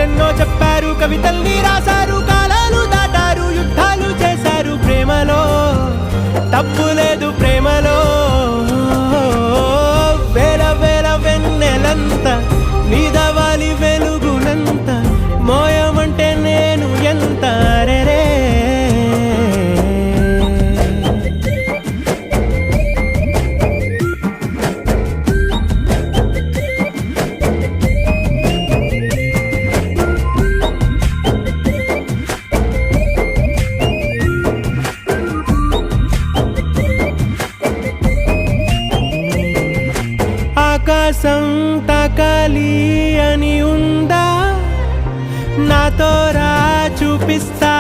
కథలెన్నో చెప్పారు, కవితల్ని రాశారు, కాలాలు దాటారు, యుద్ధాలు చేశారు. ప్రేమలో తప్పు లేదు, ప్రేమలో వేల వేల వెన్నెలంత నీదవాలి వెలుగునంత, మోయమంటే నేను ఎంత రే. ఆకాశం తాకాలి అని ఉందా, నాతో రా చూపిస్తా